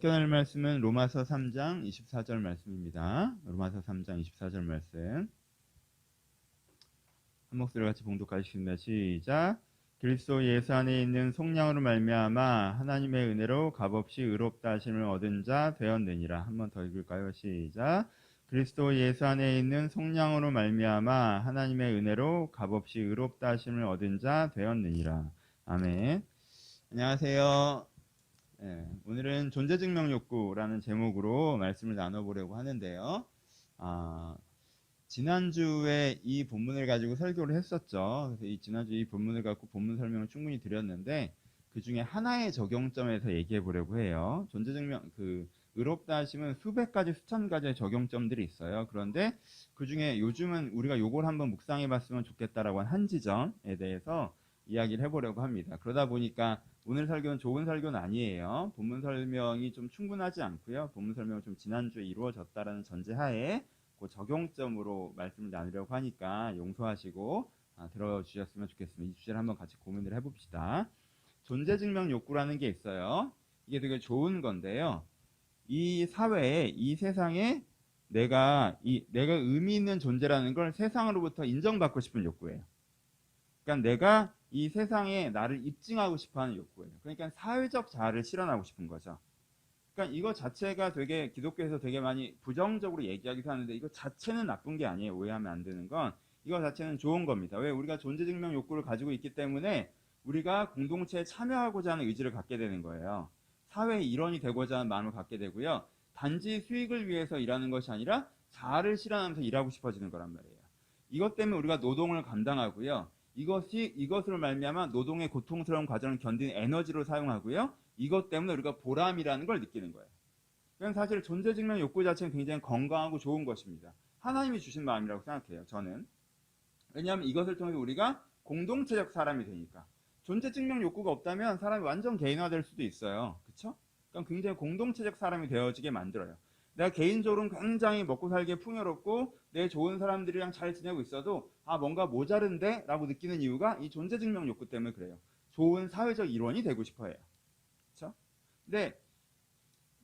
함께 나눌 말씀은 로마서 3장 24절 말씀입니다. 로마서 3장 24절 말씀 한 목소리 같이 봉독하시겠습니다. 시작. 그리스도 예수 안에 있는 속량으로 말미암아 하나님의 은혜로 값없이 의롭다 하심을 얻은 자 되었느니라. 한 번 더 읽을까요? 시작. 그리스도 예수 안에 있는 속량으로 말미암아 하나님의 은혜로 값없이 의롭다 하심을 얻은 자 되었느니라. 아멘. 안녕하세요. 오늘은 존재증명 욕구라는 제목으로 말씀을 나눠보려고 하는데요. 지난주에 이 본문을 가지고 설교를 했었죠. 그래서 지난주 이 본문을 갖고 본문 설명을 충분히 드렸는데 그 중에 하나의 적용점에서 얘기해 보려고 해요. 존재증명, 의롭다 하시면 수백 가지, 수천 가지의 적용점들이 있어요. 그런데 그 중에 요즘은 우리가 요걸 한번 묵상해 봤으면 좋겠다라고 한 지점에 대해서 이야기를 해보려고 합니다. 그러다 보니까 오늘 설교는 좋은 설교는 아니에요. 본문 설명이 좀 충분하지 않고요. 본문 설명은 좀 지난주에 이루어졌다라는 전제하에 그 적용점으로 말씀을 나누려고 하니까 용서하시고 들어주셨으면 좋겠습니다. 이 주제를 한번 같이 고민을 해봅시다. 존재증명 욕구라는 게 있어요. 이게 되게 좋은 건데요. 이 사회에, 이 세상에 내가 의미 있는 존재라는 걸 세상으로부터 인정받고 싶은 욕구예요. 그러니까 내가 이 세상에 나를 입증하고 싶어하는 욕구예요. 그러니까 사회적 자아를 실현하고 싶은 거죠. 그러니까 이거 자체가 되게 기독교에서 되게 많이 부정적으로 얘기하기도 하는데 이거 자체는 나쁜 게 아니에요. 오해하면 안 되는 건 이거 자체는 좋은 겁니다. 왜? 우리가 존재증명 욕구를 가지고 있기 때문에 우리가 공동체에 참여하고자 하는 의지를 갖게 되는 거예요. 사회의 일원이 되고자 하는 마음을 갖게 되고요. 단지 수익을 위해서 일하는 것이 아니라 자아를 실현하면서 일하고 싶어지는 거란 말이에요. 이것 때문에 우리가 노동을 감당하고요. 이것으로 말미암아 노동의 고통스러운 과정을 견디는 에너지로 사용하고요. 이것 때문에 우리가 보람이라는 걸 느끼는 거예요. 그냥 사실 존재증명 욕구 자체는 굉장히 건강하고 좋은 것입니다. 하나님이 주신 마음이라고 생각해요. 저는. 왜냐하면 이것을 통해서 우리가 공동체적 사람이 되니까. 존재증명 욕구가 없다면 사람이 완전 개인화될 수도 있어요. 그렇죠? 그러니까 굉장히 공동체적 사람이 되어지게 만들어요. 내가 개인적으로는 굉장히 먹고 살기에 풍요롭고 내 좋은 사람들이랑 잘 지내고 있어도 뭔가 모자른데? 라고 느끼는 이유가 이 존재증명 욕구 때문에 그래요. 좋은 사회적 일원이 되고 싶어 해요. 그렇죠? 근데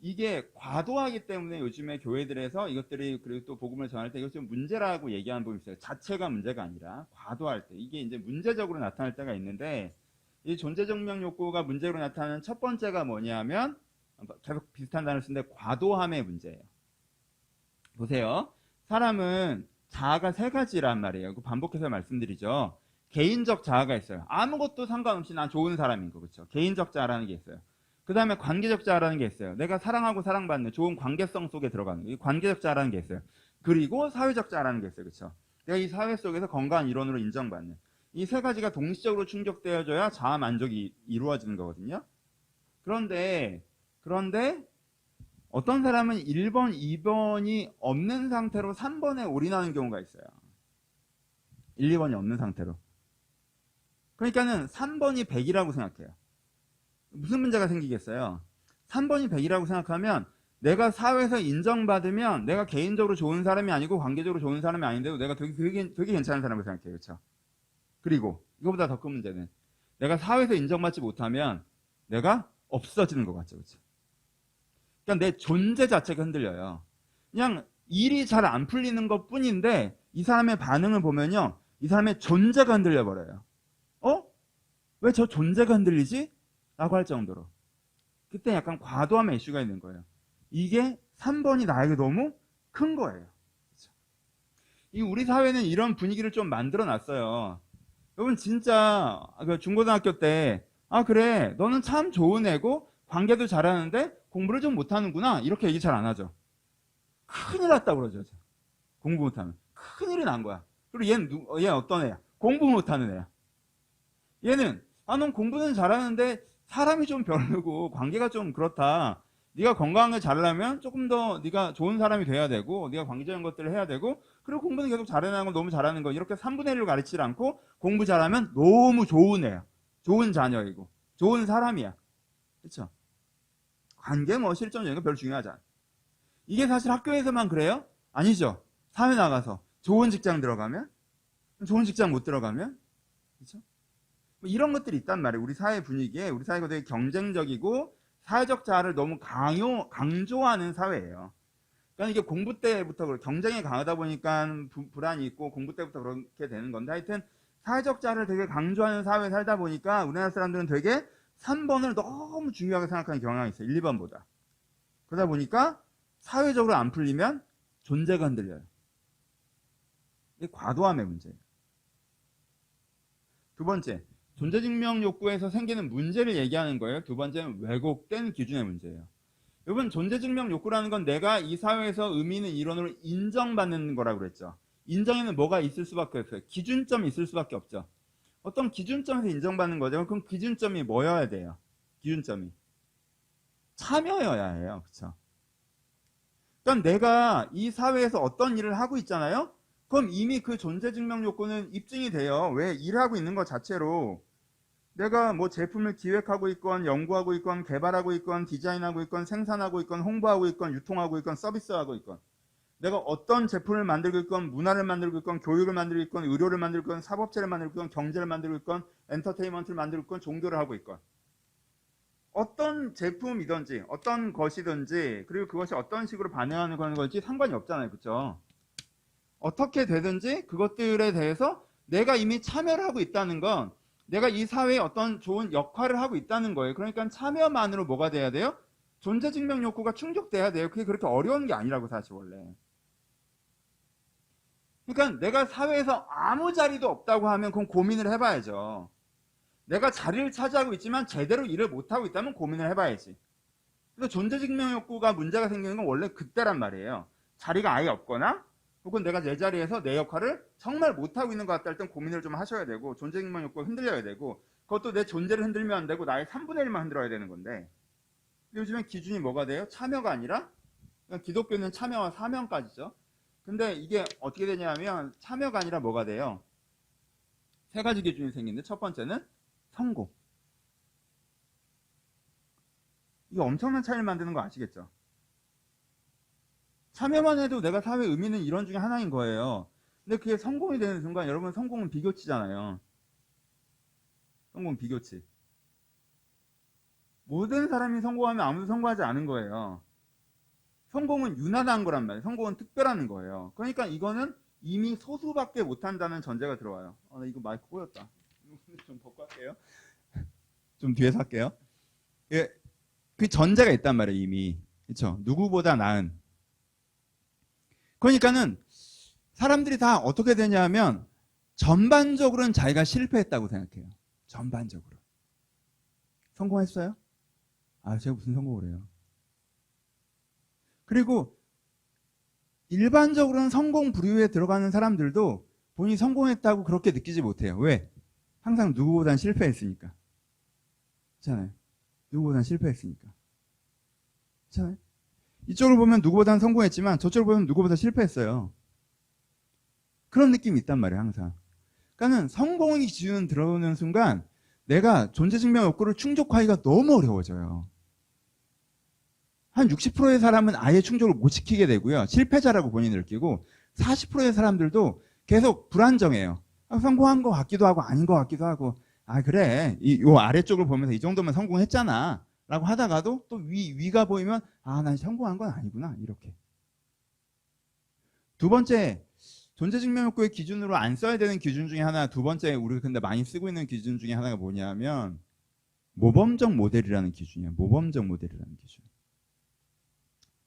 이게 과도하기 때문에 요즘에 교회들에서 이것들이 그리고 또 복음을 전할 때 이것 좀 문제라고 얘기하는 부분이 있어요. 자체가 문제가 아니라 과도할 때 이게 이제 문제적으로 나타날 때가 있는데 이 존재증명 욕구가 문제로 나타나는 첫 번째가 뭐냐면 계속 비슷한 단어를 쓰는데 과도함의 문제예요. 보세요. 사람은 자아가 세 가지란 말이에요. 반복해서 말씀드리죠. 개인적 자아가 있어요. 아무것도 상관없이 난 좋은 사람인 거, 그렇죠? 개인적 자아라는 게 있어요. 그 다음에 관계적 자아라는 게 있어요. 내가 사랑하고 사랑받는 좋은 관계성 속에 들어가는 거. 이 관계적 자아라는 게 있어요. 그리고 사회적 자아라는 게 있어요. 그렇죠? 내가 이 사회 속에서 건강한 일원으로 인정받는. 이 세 가지가 동시적으로 충족되어져야 자아 만족이 이루어지는 거거든요. 그런데 어떤 사람은 1번, 2번이 없는 상태로 3번에 올인하는 경우가 있어요. 1, 2번이 없는 상태로. 그러니까는 3번이 100이라고 생각해요. 무슨 문제가 생기겠어요? 3번이 100이라고 생각하면 내가 사회에서 인정받으면 내가 개인적으로 좋은 사람이 아니고 관계적으로 좋은 사람이 아닌데도 내가 되게 괜찮은 사람이라고 생각해요. 그렇죠? 그리고 이거보다 더 큰 문제는 내가 사회에서 인정받지 못하면 내가 없어지는 것 같죠. 그렇죠? 그러니까 내 존재 자체가 흔들려요. 그냥 일이 잘 안 풀리는 것 뿐인데 이 사람의 반응을 보면요. 이 사람의 존재가 흔들려 버려요. 왜 저 존재가 흔들리지? 라고 할 정도로. 그때 약간 과도함의 이슈가 있는 거예요. 이게 3번이 나에게 너무 큰 거예요. 그렇죠? 이 우리 사회는 이런 분위기를 좀 만들어 놨어요. 여러분 진짜 중고등학교 때 그래 너는 참 좋은 애고 관계도 잘하는데 공부를 좀 못하는구나 이렇게 얘기 잘 안 하죠. 큰일 났다고 그러죠. 공부 못하면 큰일이 난 거야. 그리고 얘는 어떤 애야? 공부 못하는 애야. 얘는 넌 공부는 잘하는데 사람이 좀 별로고 관계가 좀 그렇다. 네가 건강하게 잘하려면 조금 더 네가 좋은 사람이 돼야 되고 네가 관계적인 것들을 해야 되고 그리고 공부는 계속 잘해나가는 건 너무 잘하는 거 이렇게 3분의 1로 가르치지 않고 공부 잘하면 너무 좋은 애야. 좋은 자녀이고 좋은 사람이야. 그렇죠? 관계 실전 이런 거 별로 중요하지 않아. 이게 사실 학교에서만 그래요? 아니죠. 사회 나가서 좋은 직장 들어가면 좋은 직장 못 들어가면 그렇죠? 이런 것들이 있단 말이에요. 우리 사회 분위기에 우리 사회가 되게 경쟁적이고 사회적 자아를 너무 강조하는 사회예요. 그러니까 이게 공부 때부터 경쟁이 강하다 보니까 불안이 있고 공부 때부터 그렇게 되는 건데, 하여튼 사회적 자아를 되게 강조하는 사회에 살다 보니까 우리나라 사람들은 되게 3번을 너무 중요하게 생각하는 경향이 있어요. 1, 2번보다. 그러다 보니까 사회적으로 안 풀리면 존재가 흔들려요. 이게 과도함의 문제예요. 두 번째, 존재증명 욕구에서 생기는 문제를 얘기하는 거예요. 두 번째는 왜곡된 기준의 문제예요. 여러분, 존재증명 욕구라는 건 내가 이 사회에서 의미 있는 일원으로 인정받는 거라고 그랬죠. 인정에는 뭐가 있을 수밖에 없어요. 기준점이 있을 수밖에 없죠. 어떤 기준점에서 인정받는 거죠. 그럼 기준점이 뭐여야 돼요? 기준점이 참여여야 해요. 그렇죠? 그러니까 내가 이 사회에서 어떤 일을 하고 있잖아요. 그럼 이미 그 존재증명 욕구는 입증이 돼요. 왜? 일하고 있는 것 자체로 내가 뭐 제품을 기획하고 있건 연구하고 있건 개발하고 있건 디자인하고 있건 생산하고 있건 홍보하고 있건 유통하고 있건 서비스하고 있건, 내가 어떤 제품을 만들고 있건 문화를 만들고 있건 교육을 만들고 있건 의료를 만들고 있건 사법체를 만들고 있건 경제를 만들고 있건 엔터테인먼트를 만들고 있건 종교를 하고 있건, 어떤 제품이든지 어떤 것이든지 그리고 그것이 어떤 식으로 반응하는 건지 상관이 없잖아요. 그렇죠? 어떻게 되든지 그것들에 대해서 내가 이미 참여를 하고 있다는 건 내가 이 사회에 어떤 좋은 역할을 하고 있다는 거예요. 그러니까 참여만으로 뭐가 돼야 돼요? 존재증명 욕구가 충족돼야 돼요. 그게 그렇게 어려운 게 아니라고 사실 원래. 그러니까 내가 사회에서 아무 자리도 없다고 하면 그건 고민을 해봐야죠. 내가 자리를 차지하고 있지만 제대로 일을 못하고 있다면 고민을 해봐야지. 그래서 존재증명 욕구가 문제가 생기는 건 원래 그때란 말이에요. 자리가 아예 없거나 혹은 내가 내 자리에서 내 역할을 정말 못하고 있는 것 같다 할 땐 고민을 좀 하셔야 되고, 존재증명 욕구가 흔들려야 되고, 그것도 내 존재를 흔들면 안 되고 나의 3분의 1만 흔들어야 되는 건데, 요즘엔 기준이 뭐가 돼요? 참여가 아니라, 그러니까 기독교는 참여와 사명까지죠. 근데 이게 어떻게 되냐면 참여가 아니라 뭐가 돼요? 세 가지 기준이 생기는데, 첫 번째는 성공. 이게 엄청난 차이를 만드는 거 아시겠죠? 참여만 해도 내가 사회에 의미 있는 일원 중에 하나인 거예요. 근데 그게 성공이 되는 순간, 여러분, 성공은 비교치잖아요. 성공은 비교치. 모든 사람이 성공하면 아무도 성공하지 않은 거예요. 성공은 유난한 거란 말이에요. 성공은 특별한 거예요. 그러니까 이거는 이미 소수밖에 못한다는 전제가 들어와요. 나 이거 마이크 꼬였다. 좀 벗고 할게요. 좀 뒤에서 할게요. 예, 그 전제가 있단 말이에요, 이미. 그렇죠? 누구보다 나은. 그러니까는 사람들이 다 어떻게 되냐면 전반적으로는 자기가 실패했다고 생각해요. 전반적으로. 성공했어요? 제가 무슨 성공을 해요? 그리고 일반적으로는 성공 부류에 들어가는 사람들도 본인이 성공했다고 그렇게 느끼지 못해요. 왜? 항상 누구보단 실패했으니까. 그렇잖아요. 누구보단 실패했으니까. 그렇잖아요. 이쪽으로 보면 누구보단 성공했지만 저쪽으로 보면 누구보다 실패했어요. 그런 느낌이 있단 말이에요, 항상. 그러니까는 성공의 기준 들어오는 순간 내가 존재증명 욕구를 충족하기가 너무 어려워져요. 한 60%의 사람은 아예 충족을 못 시키게 되고요. 실패자라고 본인을 느끼고 40%의 사람들도 계속 불안정해요. 성공한 것 같기도 하고 아닌 것 같기도 하고, 그래, 요 아래쪽을 보면서 이 정도면 성공했잖아 라고 하다가도 또 위가 보이면 난 성공한 건 아니구나, 이렇게. 두 번째, 존재증명 욕구의 기준으로 안 써야 되는 기준 중에 하나, 두 번째 우리가 근데 많이 쓰고 있는 기준 중에 하나가 뭐냐면 모범적 모델이라는 기준이에요. 모범적 모델이라는 기준.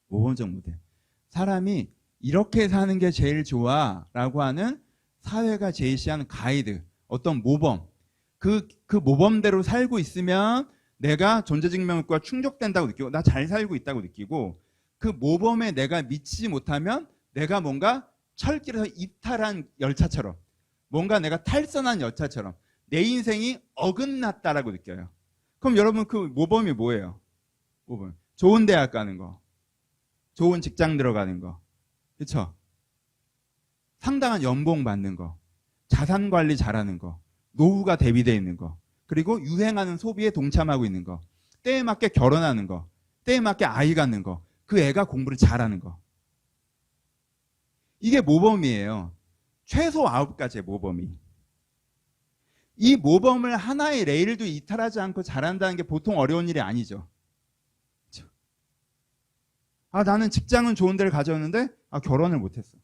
모범적 모델. 사람이 이렇게 사는 게 제일 좋아 라고 하는 사회가 제시하는 가이드, 어떤 모범. 그 모범대로 살고 있으면 내가 존재증명 욕구가 충족된다고 느끼고 나 잘 살고 있다고 느끼고, 그 모범에 내가 미치지 못하면 내가 뭔가 철길에서 이탈한 열차처럼, 뭔가 내가 탈선한 열차처럼 내 인생이 어긋났다라고 느껴요. 그럼 여러분 그 모범이 뭐예요? 모범. 좋은 대학 가는 거, 좋은 직장 들어가는 거, 그렇죠? 상당한 연봉 받는 거, 자산 관리 잘하는 거, 노후가 대비되어 있는 거, 그리고 유행하는 소비에 동참하고 있는 거, 때에 맞게 결혼하는 거, 때에 맞게 아이 갖는 거, 그 애가 공부를 잘하는 거. 이게 모범이에요. 최소 9가지의 모범이. 이 모범을 하나의 레일도 이탈하지 않고 잘한다는 게 보통 어려운 일이 아니죠. 아, 나는 직장은 좋은 데를 가졌는데 결혼을 못했어.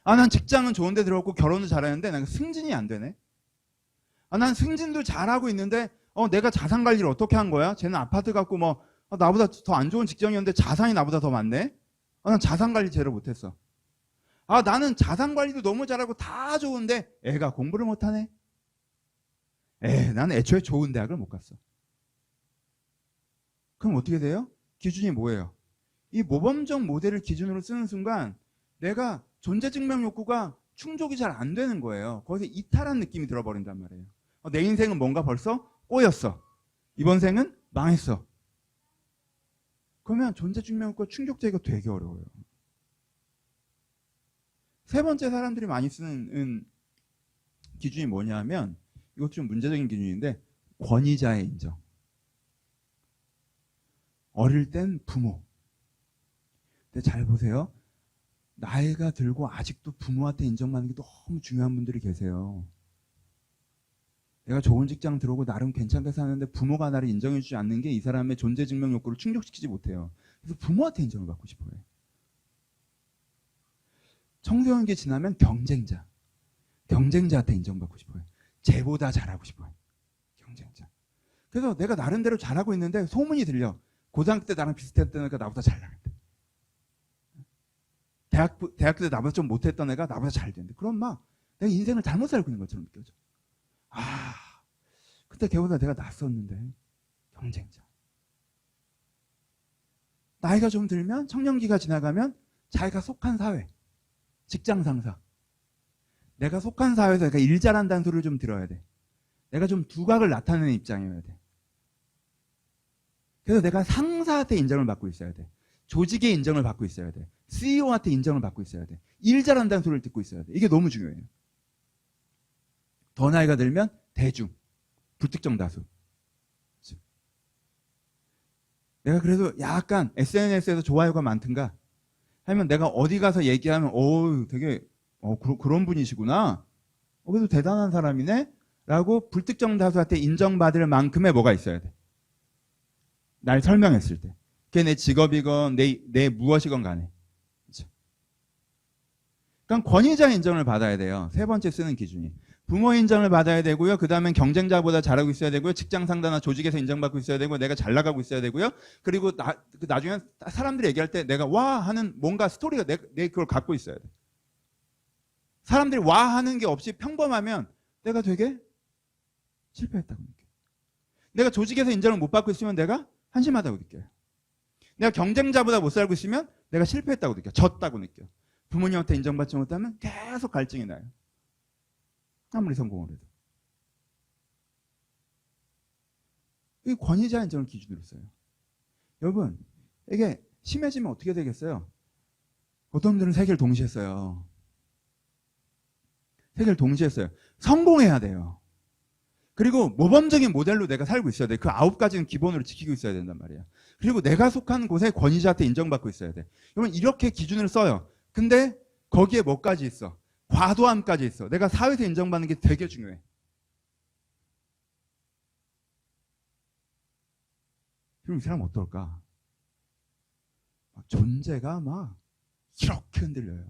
아, 난 직장은 좋은 데 들어갔고 결혼도 잘하는데 난 승진이 안 되네. 아, 난 승진도 잘하고 있는데 내가 자산 관리를 어떻게 한 거야? 쟤는 아파트 갖고 나보다 더 안 좋은 직장이었는데 자산이 나보다 더 많네? 난 자산 관리 제대로 못했어. 아, 나는 자산 관리도 너무 잘하고 다 좋은데 애가 공부를 못하네? 나는 애초에 좋은 대학을 못 갔어. 그럼 어떻게 돼요? 기준이 뭐예요? 이 모범적 모델을 기준으로 쓰는 순간 내가 존재증명 욕구가 충족이 잘 안 되는 거예요. 거기서 이탈한 느낌이 들어버린단 말이에요. 내 인생은 뭔가 벌써 꼬였어. 이번 생은 망했어. 그러면 존재증명 욕구가 충족되기가 되게 어려워요. 세 번째 사람들이 많이 쓰는 기준이 뭐냐면, 이것도 좀 문제적인 기준인데, 권위자의 인정. 어릴 땐 부모. 근데 잘 보세요. 나이가 들고 아직도 부모한테 인정받는 게 너무 중요한 분들이 계세요. 내가 좋은 직장 들어오고 나름 괜찮게 사는데 부모가 나를 인정해주지 않는 게 이 사람의 존재증명 욕구를 충족시키지 못해요. 그래서 부모한테 인정을 받고 싶어요. 청소년기 지나면 경쟁자. 경쟁자한테 인정받고 싶어요. 쟤보다 잘하고 싶어요. 경쟁자. 그래서 내가 나름대로 잘하고 있는데 소문이 들려. 고등학교 때 나랑 비슷했던 애가 나보다 잘 나간대. 대학교 때 나보다 좀 못했던 애가 나보다 잘 되는데. 그럼 막 내가 인생을 잘못 살고 있는 것처럼 느껴져. 그때 걔보다 내가 낫었는데. 경쟁자. 나이가 좀 들면, 청년기가 지나가면 자기가 속한 사회, 직장 상사. 내가 속한 사회에서 내가 일 잘한다는 소리를 좀 들어야 돼. 내가 좀 두각을 나타내는 입장이어야 돼. 그래서 내가 상사한테 인정을 받고 있어야 돼. 조직의 인정을 받고 있어야 돼. CEO한테 인정을 받고 있어야 돼. 일 잘한다는 소리를 듣고 있어야 돼. 이게 너무 중요해요. 더 나이가 들면 대중, 불특정 다수. 내가 그래도 약간 SNS에서 좋아요가 많든가 하면 내가 어디 가서 얘기하면 되게 그런 분이시구나. 그래도 대단한 사람이네. 라고 불특정 다수한테 인정받을 만큼의 뭐가 있어야 돼. 날 설명했을 때. 그게 내 직업이건 내 무엇이건 간에. 그렇죠? 그러니까 권위자 인정을 받아야 돼요. 세 번째 쓰는 기준이. 부모 인정을 받아야 되고요. 그 다음엔 경쟁자보다 잘하고 있어야 되고요. 직장 상사나 조직에서 인정받고 있어야 되고, 내가 잘 나가고 있어야 되고요. 그리고 나중에 사람들이 얘기할 때 내가 와 하는 뭔가 스토리가 내 그걸 갖고 있어야 돼. 사람들이 와 하는 게 없이 평범하면 내가 되게 실패했다고 느껴요. 내가 조직에서 인정을 못 받고 있으면 내가 한심하다고 느껴요. 내가 경쟁자보다 못 살고 있으면 내가 실패했다고 느껴요. 졌다고 느껴요. 부모님한테 인정받지 못하면 계속 갈증이 나요. 아무리 성공을 해도. 이 권위자 인정을 기준으로 써요. 여러분, 이게 심해지면 어떻게 되겠어요? 어떤 분들은 세 개를 동시에 써요. 세 개를 동시에 써요. 성공해야 돼요. 그리고 모범적인 모델로 내가 살고 있어야 돼. 그 9가지는 기본으로 지키고 있어야 된단 말이야. 그리고 내가 속한 곳에 권위자한테 인정받고 있어야 돼. 여러분, 이렇게 기준을 써요. 근데 거기에 뭐까지 있어? 과도함까지 있어. 내가 사회에서 인정받는 게 되게 중요해. 그럼 이 사람 어떨까? 존재가 막 이렇게 흔들려요.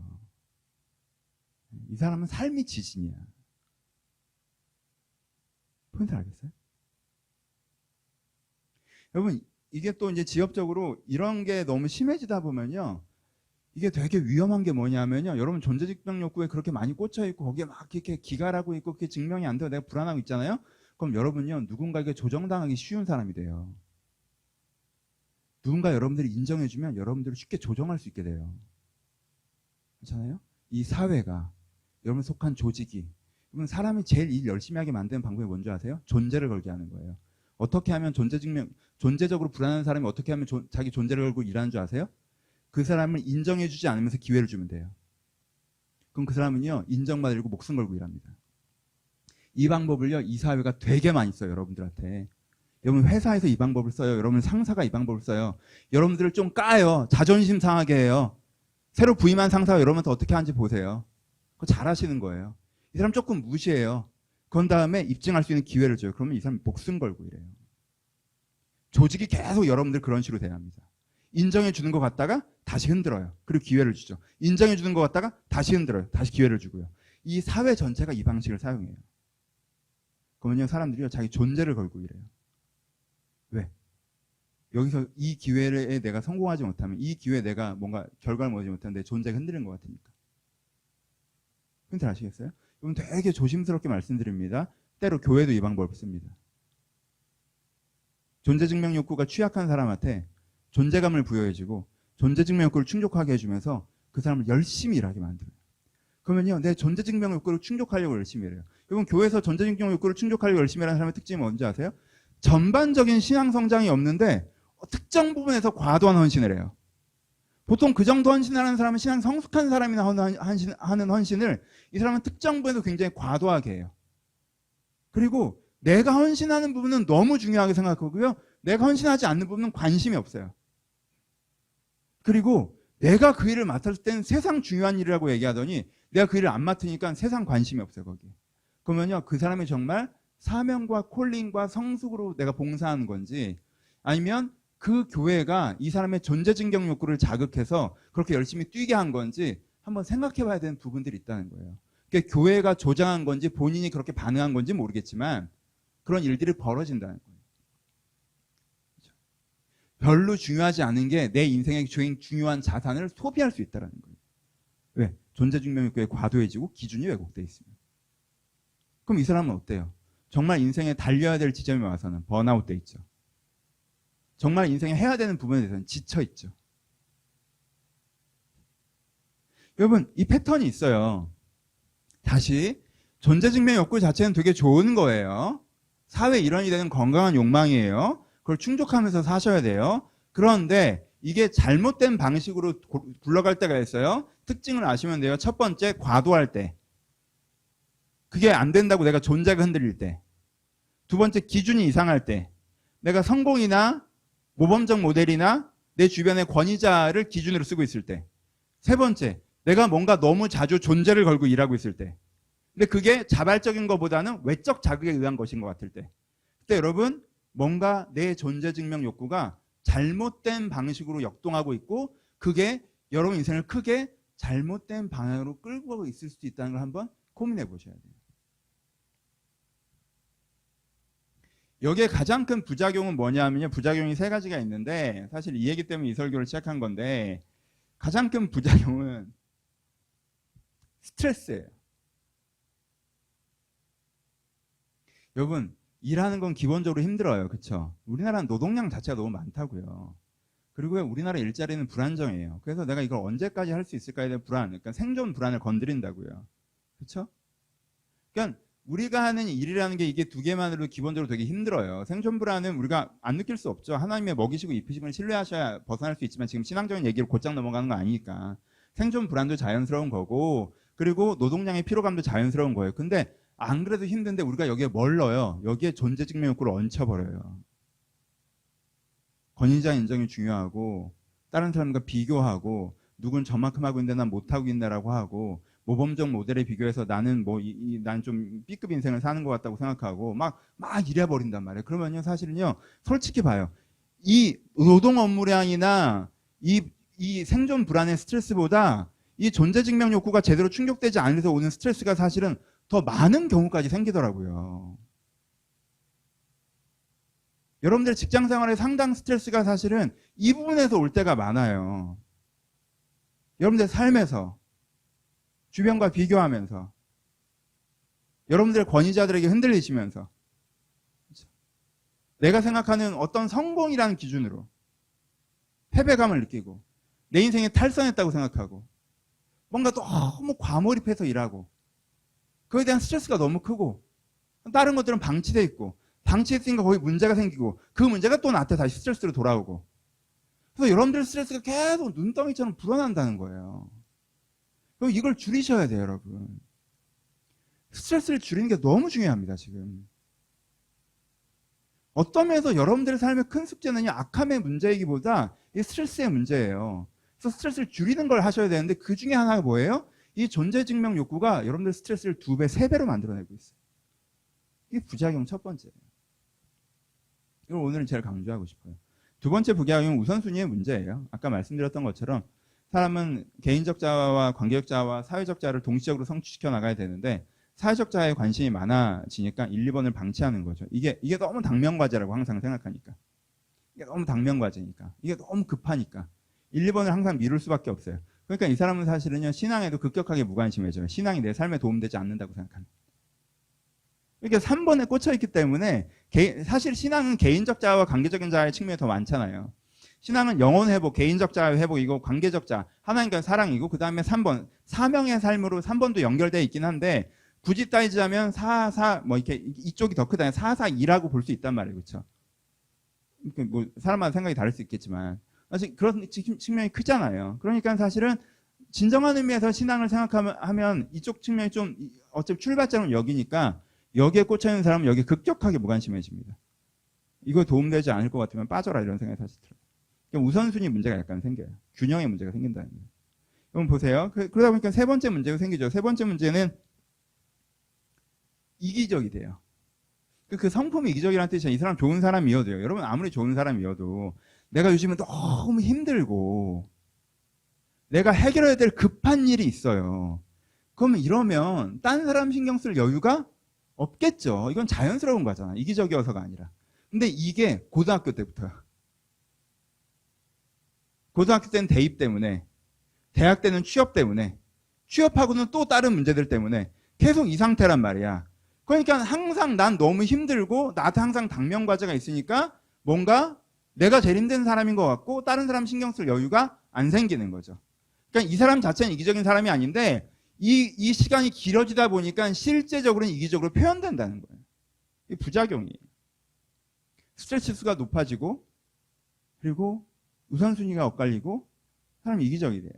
이 사람은 삶이 지진이야. 포인트 알겠어요? 여러분, 이게 또 이제 지역적으로 이런 게 너무 심해지다 보면요. 이게 되게 위험한 게 뭐냐면요. 여러분 존재증명 욕구에 그렇게 많이 꽂혀 있고 거기에 막 이렇게 기갈하고 있고 그게 증명이 안 돼요. 내가 불안하고 있잖아요. 그럼 여러분요. 누군가에게 조정당하기 쉬운 사람이 돼요. 누군가 여러분들이 인정해주면 여러분들을 쉽게 조정할 수 있게 돼요. 그렇잖아요? 이 사회가 여러분 속한 조직이 여러분 사람이 제일 일 열심히 하게 만드는 방법이 뭔지 아세요? 존재를 걸게 하는 거예요. 어떻게 하면 존재적으로 불안한 사람이 어떻게 하면 자기 존재를 걸고 일하는 줄 아세요? 그 사람을 인정해주지 않으면서 기회를 주면 돼요. 그럼 그 사람은요, 인정받으려고 목숨 걸고 일합니다. 이 방법을요, 이 사회가 되게 많이 써요, 여러분들한테. 여러분 회사에서 이 방법을 써요. 여러분 상사가 이 방법을 써요. 여러분들을 좀 까요. 자존심 상하게 해요. 새로 부임한 상사가 여러분한테 어떻게 하는지 보세요. 그거 잘하시는 거예요. 이 사람 조금 무시해요. 그런 다음에 입증할 수 있는 기회를 줘요. 그러면 이 사람이 목숨 걸고 이래요. 조직이 계속 여러분들 그런 식으로 대합니다. 인정해 주는 것 같다가 다시 흔들어요. 그리고 기회를 주죠. 인정해 주는 것 같다가 다시 흔들어요. 다시 기회를 주고요. 이 사회 전체가 이 방식을 사용해요. 그러면요, 사람들이요, 자기 존재를 걸고 이래요. 왜? 여기서 이 기회에 내가 성공하지 못하면, 이 기회에 내가 뭔가 결과를 얻지 못하면 내 존재가 흔들리는 것 같으니까. 근데 아시겠어요? 이건 되게 조심스럽게 말씀드립니다. 때로 교회도 이 방법을 씁니다. 존재증명 욕구가 취약한 사람한테 존재감을 부여해주고 존재증명 욕구를 충족하게 해주면서 그 사람을 열심히 일하게 만들어요. 그러면요, 내 존재증명 욕구를 충족하려고 열심히 일해요. 여러분, 교회에서 존재증명 욕구를 충족하려고 열심히 하는 사람의 특징이 뭔지 아세요? 전반적인 신앙 성장이 없는데 특정 부분에서 과도한 헌신을 해요. 보통 그 정도 헌신하는 사람은 신앙 성숙한 사람이나 하는 헌신을 이 사람은 특정 부분에서 굉장히 과도하게 해요. 그리고 내가 헌신하는 부분은 너무 중요하게 생각하고요. 내가 헌신하지 않는 부분은 관심이 없어요. 그리고 내가 그 일을 맡았을 때는 세상 중요한 일이라고 얘기하더니 내가 그 일을 안 맡으니까 세상 관심이 없어요, 거기에. 그러면요, 그 사람이 정말 사명과 콜링과 성숙으로 내가 봉사하는 건지, 아니면 그 교회가 이 사람의 존재증명 욕구를 자극해서 그렇게 열심히 뛰게 한 건지 한번 생각해 봐야 되는 부분들이 있다는 거예요. 그러니까 교회가 조장한 건지 본인이 그렇게 반응한 건지 모르겠지만 그런 일들이 벌어진다는 거예요. 별로 중요하지 않은 게 내 인생의 중요한 자산을 소비할 수 있다는 거예요. 왜? 존재증명 욕구에 과도해지고 기준이 왜곡되어 있습니다. 그럼 이 사람은 어때요? 정말 인생에 달려야 될 지점에 와서는 번아웃 돼 있죠. 정말 인생에 해야 되는 부분에 대해서는 지쳐 있죠. 여러분, 이 패턴이 있어요. 다시 존재증명 욕구 자체는 되게 좋은 거예요. 사회 일원이 되는 건강한 욕망이에요. 그걸 충족하면서 사셔야 돼요. 그런데 이게 잘못된 방식으로 굴러갈 때가 있어요. 특징을 아시면 돼요. 첫 번째, 과도할 때. 그게 안 된다고 내가 존재가 흔들릴 때. 두 번째, 기준이 이상할 때. 내가 성공이나 모범적 모델이나 내 주변의 권위자를 기준으로 쓰고 있을 때. 세 번째, 내가 뭔가 너무 자주 존재를 걸고 일하고 있을 때. 근데 그게 자발적인 것보다는 외적 자극에 의한 것인 것 같을 때. 그때 여러분, 뭔가 내 존재증명 욕구가 잘못된 방식으로 역동하고 있고 그게 여러분 인생을 크게 잘못된 방향으로 끌고 가고 있을 수도 있다는 걸 한번 고민해 보셔야 돼요. 여기에 가장 큰 부작용은 뭐냐면요. 부작용이 세 가지가 있는데 사실 이 얘기 때문에 이 설교를 시작한 건데 가장 큰 부작용은 스트레스예요. 여러분, 일하는 건 기본적으로 힘들어요. 그렇죠? 우리나라는 노동량 자체가 너무 많다고요. 그리고 우리나라 일자리는 불안정해요. 그래서 내가 이걸 언제까지 할 수 있을까에 대한 불안, 그러니까 생존 불안을 건드린다고요. 그렇죠? 그러니까 우리가 하는 일이라는 게 이게 두 개만으로 기본적으로 되게 힘들어요. 생존 불안은 우리가 안 느낄 수 없죠. 하나님의 먹이시고 입히심을 신뢰하셔야 벗어날 수 있지만 지금 신앙적인 얘기를 곧장 넘어가는 거 아니니까. 생존 불안도 자연스러운 거고 그리고 노동량의 피로감도 자연스러운 거예요. 근데 안 그래도 힘든데 우리가 여기에 뭘 넣어요? 여기에 존재증명 욕구를 얹혀버려요. 권위자 인정이 중요하고 다른 사람과 비교하고 누군 저만큼 하고 있는데 난 못하고 있네라고 하고 모범적 모델에 비교해서 나는 난 좀 B급 인생을 사는 것 같다고 생각하고 막 이래버린단 말이에요. 그러면요, 사실은요, 솔직히 봐요. 이 노동 업무량이나 이 생존 불안의 스트레스보다 이 존재증명 욕구가 제대로 충족되지 않아서 오는 스트레스가 사실은 더 많은 경우까지 생기더라고요. 여러분들 직장 생활에 상당 스트레스가 사실은 이 부분에서 올 때가 많아요. 여러분들 삶에서 주변과 비교하면서 여러분들 권위자들에게 흔들리시면서 내가 생각하는 어떤 성공이라는 기준으로 패배감을 느끼고 내 인생에 탈선했다고 생각하고 뭔가 너무 과몰입해서 일하고 그거에 대한 스트레스가 너무 크고 다른 것들은 방치돼 있고 방치했으니까 거기 문제가 생기고 그 문제가 또 나한테 다시 스트레스로 돌아오고 그래서 여러분들 스트레스가 계속 눈덩이처럼 불어난다는 거예요. 그럼 이걸 줄이셔야 돼요, 여러분. 스트레스를 줄이는 게 너무 중요합니다, 지금. 어떤 면에서 여러분들의 삶의 큰 숙제는 악함의 문제이기보다 이 스트레스의 문제예요. 그래서 스트레스를 줄이는 걸 하셔야 되는데 그 중에 하나가 뭐예요? 이 존재증명 욕구가 여러분들 스트레스를 2배, 3배로 만들어내고 있어요. 이게 부작용 첫 번째예요. 이걸 오늘은 제일 강조하고 싶어요. 두 번째 부작용은 우선순위의 문제예요. 아까 말씀드렸던 것처럼 사람은 개인적 자아와 관계적 자아와 사회적 자아를 동시적으로 성취시켜 나가야 되는데 사회적 자아에 관심이 많아지니까 1, 2번을 방치하는 거죠. 이게 너무 당면과제라고 항상 생각하니까. 이게 너무 당면과제니까. 이게 너무 급하니까. 1, 2번을 항상 미룰 수밖에 없어요. 그러니까 이 사람은 사실은요, 신앙에도 급격하게 무관심해져요. 신앙이 내 삶에 도움되지 않는다고 생각합니다. 그러니까 3번에 꽂혀있기 때문에 사실 신앙은 개인적 자아와 관계적인 자아의 측면이 더 많잖아요. 신앙은 영혼 회복, 개인적 자아 회복이고 관계적 자아, 하나님과 사랑이고 그 다음에 3번, 사명의 삶으로 3번도 연결되어 있긴 한데 굳이 따지자면 4, 4, 뭐 이렇게 이쪽이 더 크다. 4, 4, 2라고 볼 수 있단 말이에요. 그렇죠? 뭐 사람마다 생각이 다를 수 있겠지만 사실 그런 측면이 크잖아요. 그러니까 사실은 진정한 의미에서 신앙을 생각하면 이쪽 측면이 좀 어차피 출발점을 여기니까 여기에 꽂혀있는 사람은 여기에 급격하게 무관심해집니다. 이거 도움되지 않을 것 같으면 빠져라 이런 생각이 사실 들어요. 그러니까 우선순위 문제가 약간 생겨요. 균형의 문제가 생긴다는 거예요. 그럼 보세요. 그러다 보니까 세 번째 문제가 생기죠. 세 번째 문제는 이기적이 돼요. 그 성품이 이기적이라는 뜻이야. 이 사람 좋은 사람이어도요. 여러분 아무리 좋은 사람이어도 내가 요즘은 너무 힘들고 내가 해결해야 될 급한 일이 있어요. 그러면 이러면 딴 사람 신경 쓸 여유가 없겠죠. 이건 자연스러운 거잖아. 이기적이어서가 아니라. 근데 이게 고등학교 때부터야. 고등학교 때는 대입 때문에, 대학 때는 취업 때문에, 취업하고는 또 다른 문제들 때문에 계속 이 상태란 말이야. 그러니까 항상 난 너무 힘들고 나한테 항상 당면과제가 있으니까 뭔가 내가 제일 힘든 사람인 것 같고 다른 사람 신경 쓸 여유가 안 생기는 거죠. 그러니까 이 사람 자체는 이기적인 사람이 아닌데 이 시간이 길어지다 보니까 실제적으로는 이기적으로 표현된다는 거예요. 이 부작용이에요. 스트레스가 높아지고 그리고 우선순위가 엇갈리고 사람이 이기적이 돼요.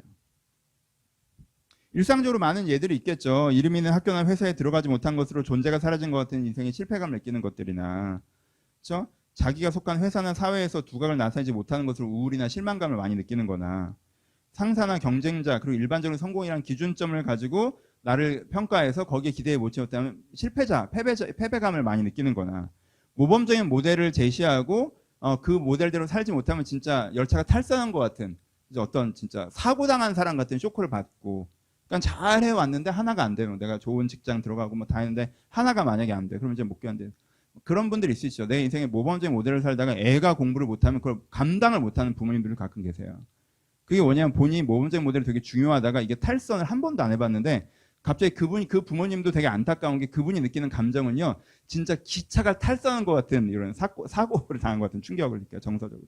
일상적으로 많은 예들이 있겠죠. 이름 있는 학교나 회사에 들어가지 못한 것으로 존재가 사라진 것 같은 인생의 실패감을 느끼는 것들이나, 그렇죠? 자기가 속한 회사나 사회에서 두각을 나타내지 못하는 것으로 우울이나 실망감을 많이 느끼는 거나, 상사나 경쟁자 그리고 일반적인 성공이라는 기준점을 가지고 나를 평가해서 거기에 기대에 못 채웠다면 실패자, 패배감을 많이 느끼는 거나, 모범적인 모델을 제시하고 그 모델대로 살지 못하면 진짜 열차가 탈선한 것 같은 어떤 진짜 사고당한 사람 같은 쇼크를 받고, 그러니까 잘 해왔는데 하나가 안 되면 내가 좋은 직장 들어가고 뭐 다 했는데 하나가 만약에 안 돼. 그러면 이제 못 견뎌. 그런 분들이 있으시죠. 내 인생에 모범적인 모델을 살다가 애가 공부를 못하면 그걸 감당을 못하는 부모님들이 가끔 계세요. 그게 뭐냐면 본인이 모범적인 모델이 되게 중요하다가 이게 탈선을 한 번도 안 해봤는데 갑자기 그 부모님도 되게 안타까운 게 그분이 느끼는 감정은요. 진짜 기차가 탈선한 것 같은 이런 사고를 당한 것 같은 충격을 느껴요. 정서적으로.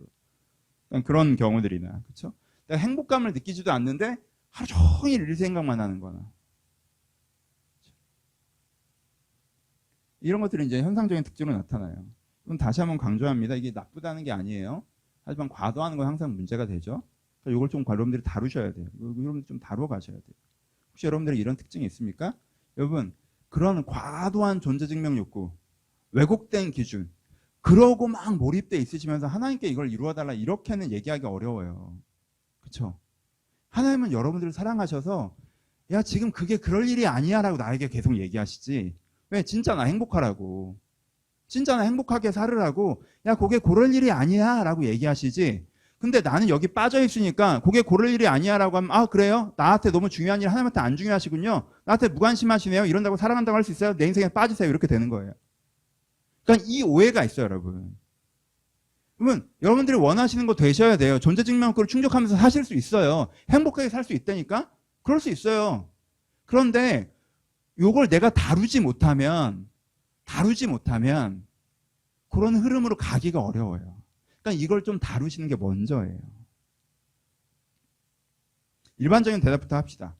그런 경우들이나. 그렇죠? 내가 행복감을 느끼지도 않는데 하루 종일 일 생각만 하는 거나. 이런 것들이 이제 현상적인 특징으로 나타나요. 그럼 다시 한번 강조합니다. 이게 나쁘다는 게 아니에요. 하지만 과도하는 건 항상 문제가 되죠. 그러니까 이걸 좀 여러분들이 다루셔야 돼요. 여러분들 좀 다루어 가셔야 돼요. 혹시 여러분들이 이런 특징이 있습니까? 여러분, 그런 과도한 존재 증명 욕구, 왜곡된 기준, 그러고 막 몰입돼 있으시면서 하나님께 이걸 이루어달라 이렇게는 얘기하기 어려워요. 그렇죠? 하나님은 여러분들을 사랑하셔서 야 지금 그게 그럴 일이 아니야 라고 나에게 계속 얘기하시지. 왜? 진짜 나 행복하라고. 진짜 나 행복하게 살으라고. 야 그게 그럴 일이 아니야 라고 얘기하시지. 근데 나는 여기 빠져 있으니까 그게 그럴 일이 아니야 라고 하면 아 그래요? 나한테 너무 중요한 일 하나님한테 안 중요하시군요. 나한테 무관심하시네요. 이런다고 사랑한다고 할 수 있어요? 내 인생에 빠지세요. 이렇게 되는 거예요. 그러니까 이 오해가 있어요 여러분. 그러면 여러분들이 원하시는 거 되셔야 돼요. 존재 증명 욕구를 충족하면서 사실 수 있어요. 행복하게 살 수 있다니까? 그럴 수 있어요. 그런데 요걸 내가 다루지 못하면 그런 흐름으로 가기가 어려워요. 그러니까 이걸 좀 다루시는 게 먼저예요. 일반적인 대답부터 합시다.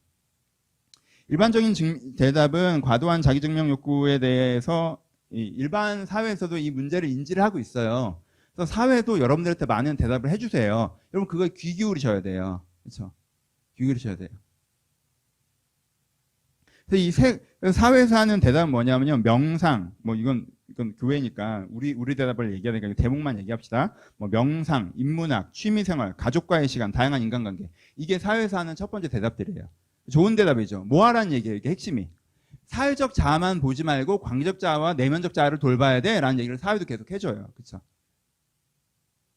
일반적인 대답은 과도한 자기증명 욕구에 대해서 일반 사회에서도 이 문제를 인지를 하고 있어요. 그래서 사회도 여러분들한테 많은 대답을 해주세요. 여러분 그거에 귀 기울이셔야 돼요. 그렇죠? 귀 기울이셔야 돼요. 그래서 이 사회에서 하는 대답은 뭐냐면요. 명상, 뭐 이건 교회니까 우리 대답을 얘기하니까 대목만 얘기합시다. 뭐 명상, 인문학, 취미생활, 가족과의 시간, 다양한 인간관계. 이게 사회에서 하는 첫 번째 대답들이에요. 좋은 대답이죠. 뭐 하라는 얘기예요. 이게 핵심이. 사회적 자아만 보지 말고 관계적 자아와 내면적 자아를 돌봐야 돼 라는 얘기를 사회도 계속 해줘요. 그렇죠?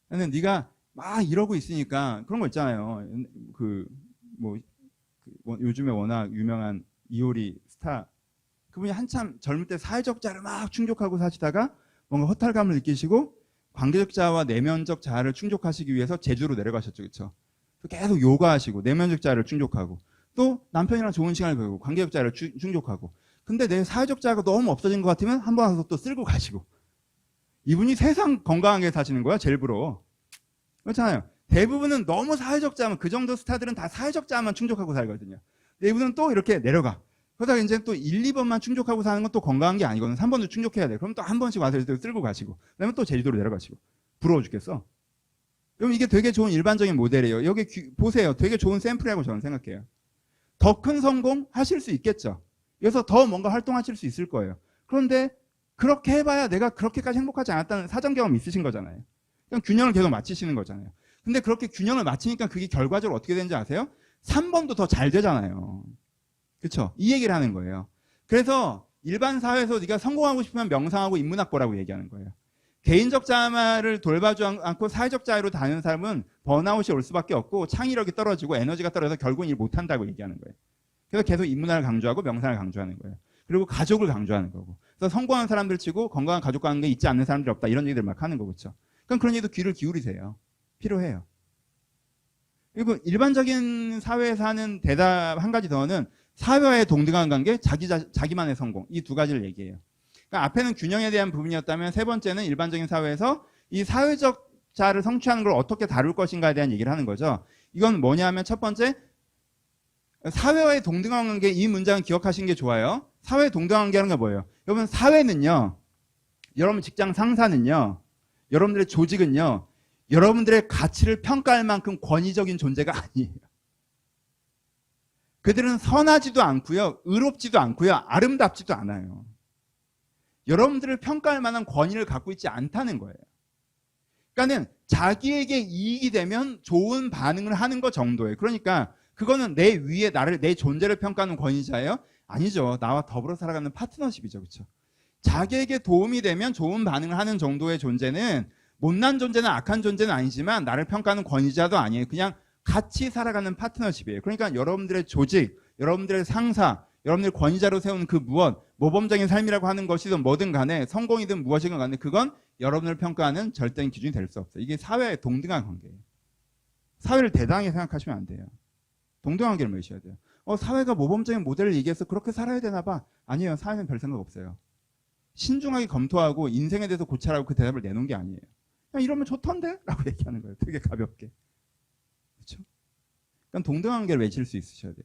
근데 네가 막 이러고 있으니까 그런 거 있잖아요. 요즘에 워낙 유명한 이효리 스타, 그분이 한참 젊을 때 사회적 자를 막 충족하고 사시다가 뭔가 허탈감을 느끼시고 관계적 자와 내면적 자아를 충족하시기 위해서 제주로 내려가셨죠. 그렇죠? 계속 요가하시고 내면적 자아를 충족하고 또 남편이랑 좋은 시간을 보내고 관계적 자아를 충족하고, 근데 내 사회적 자아가 너무 없어진 것 같으면 한 번 와서 또 쓸고 가시고. 이분이 세상 건강하게 사시는 거야. 제일 부러워. 그렇잖아요. 대부분은 너무 사회적 자아만, 그 정도 스타들은 다 사회적 자아만 충족하고 살거든요. 근데 이분은 또 이렇게 내려가. 그러다가 이제 또 1, 2번만 충족하고 사는 건 또 건강한 게 아니거든요. 3번도 충족해야 돼. 그럼 또 한 번씩 와서 쓸고 가시고, 그다음에 또 제주도로 내려가시고. 부러워 죽겠어. 그럼 이게 되게 좋은 일반적인 모델이에요. 여기 보세요. 되게 좋은 샘플이라고 저는 생각해요. 더 큰 성공 하실 수 있겠죠. 그래서 더 뭔가 활동하실 수 있을 거예요. 그런데 그렇게 해봐야 내가 그렇게까지 행복하지 않았다는 사전 경험 있으신 거잖아요. 그냥 균형을 계속 맞추시는 거잖아요. 근데 그렇게 균형을 맞추니까 그게 결과적으로 어떻게 되는지 아세요? 3번도 더 잘 되잖아요. 그렇죠? 이 얘기를 하는 거예요. 그래서 일반 사회에서 네가 성공하고 싶으면 명상하고 인문학 보라고 얘기하는 거예요. 개인적 자아를 돌봐주지 않고 사회적 자아로 다니는 사람은 번아웃이 올 수밖에 없고 창의력이 떨어지고 에너지가 떨어져서 결국은 일 못한다고 얘기하는 거예요. 그래서 계속 인문학을 강조하고 명상을 강조하는 거예요. 그리고 가족을 강조하는 거고. 그래서 성공한 사람들 치고 건강한 가족 관계 있지 않는 사람들이 없다, 이런 얘기들 막 하는 거고. 그렇죠? 그럼 그런 얘기도 귀를 기울이세요. 필요해요. 그리고 일반적인 사회에서 하는 대답 한 가지 더는 사회와의 동등한 관계, 자기만의 성공. 이 두 가지를 얘기해요. 그러니까 앞에는 균형에 대한 부분이었다면 세 번째는 일반적인 사회에서 이 사회적 자아를 성취하는 걸 어떻게 다룰 것인가에 대한 얘기를 하는 거죠. 이건 뭐냐면 첫 번째, 사회와의 동등한 관계, 이 문장을 기억하시는 게 좋아요. 사회의 동등한 관계라는 게 뭐예요? 여러분, 사회는요, 여러분 직장 상사는요, 여러분들의 조직은요, 여러분들의 가치를 평가할 만큼 권위적인 존재가 아니에요. 그들은 선하지도 않고요, 의롭지도 않고요, 아름답지도 않아요. 여러분들을 평가할 만한 권위를 갖고 있지 않다는 거예요. 그러니까는 자기에게 이익이 되면 좋은 반응을 하는 것 정도예요. 그러니까 그거는 내 위에 내 존재를 평가하는 권위자예요? 아니죠. 나와 더불어 살아가는 파트너십이죠. 그렇죠? 자기에게 도움이 되면 좋은 반응을 하는 정도의 존재는 못난 존재는 악한 존재는 아니지만 나를 평가하는 권위자도 아니에요. 그냥 같이 살아가는 파트너십이에요. 그러니까 여러분들의 조직, 여러분들의 상사, 여러분들 권위자로 세우는 그 무엇, 모범적인 삶이라고 하는 것이든 뭐든 간에, 성공이든 무엇이든 간에 그건 여러분을 평가하는 절대적인 기준이 될 수 없어요. 이게 사회의 동등한 관계예요. 사회를 대당하게 생각하시면 안 돼요. 동등한 관계를 맺으셔야 돼요. 사회가 모범적인 모델을 얘기해서 그렇게 살아야 되나 봐. 아니에요. 사회는 별 생각 없어요. 신중하게 검토하고 인생에 대해서 고찰하고 그 대답을 내놓은 게 아니에요. 그냥 이러면 좋던데? 라고 얘기하는 거예요. 되게 가볍게. 그렇죠? 그러니까 동등한 관계를 맺을 수 있으셔야 돼요.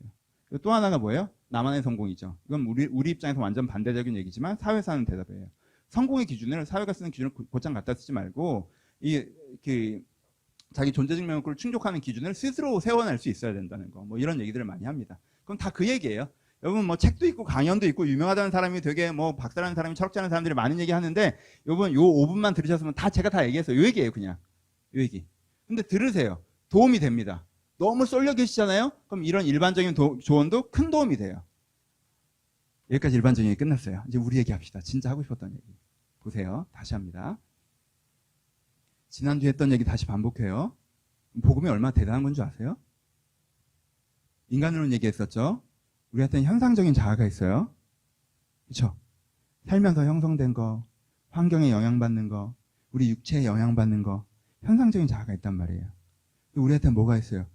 또 하나가 뭐예요? 나만의 성공이죠. 이건 우리 입장에서 완전 반대적인 얘기지만 사회에서 하는 대답이에요. 성공의 기준을, 사회가 쓰는 기준을 곧장 갖다 쓰지 말고 자기 존재 증명을 충족하는 기준을 스스로 세워낼 수 있어야 된다는 거. 뭐 이런 얘기들을 많이 합니다. 그럼 다 그 얘기예요. 여러분 뭐 책도 있고 강연도 있고 유명하다는 사람이 되게 뭐 박사라는 사람이 철학자라는 사람들이 많은 얘기 하는데 여러분 요 5분만 들으셨으면 다 제가 다 얘기했어요. 요 얘기예요. 그냥 요 얘기. 근데 들으세요. 도움이 됩니다. 너무 쏠려 계시잖아요? 그럼 이런 일반적인 조언도 큰 도움이 돼요. 여기까지 일반적인 얘기 끝났어요. 이제 우리 얘기합시다. 진짜 하고 싶었던 얘기. 보세요. 다시 합니다. 지난주에 했던 얘기 다시 반복해요. 복음이 얼마나 대단한 건 줄 아세요? 인간으로는 얘기했었죠. 우리한테는 현상적인 자아가 있어요. 그렇죠? 살면서 형성된 거, 환경에 영향받는 거, 우리 육체에 영향받는 거, 현상적인 자아가 있단 말이에요. 우리한테는 뭐가 있어요?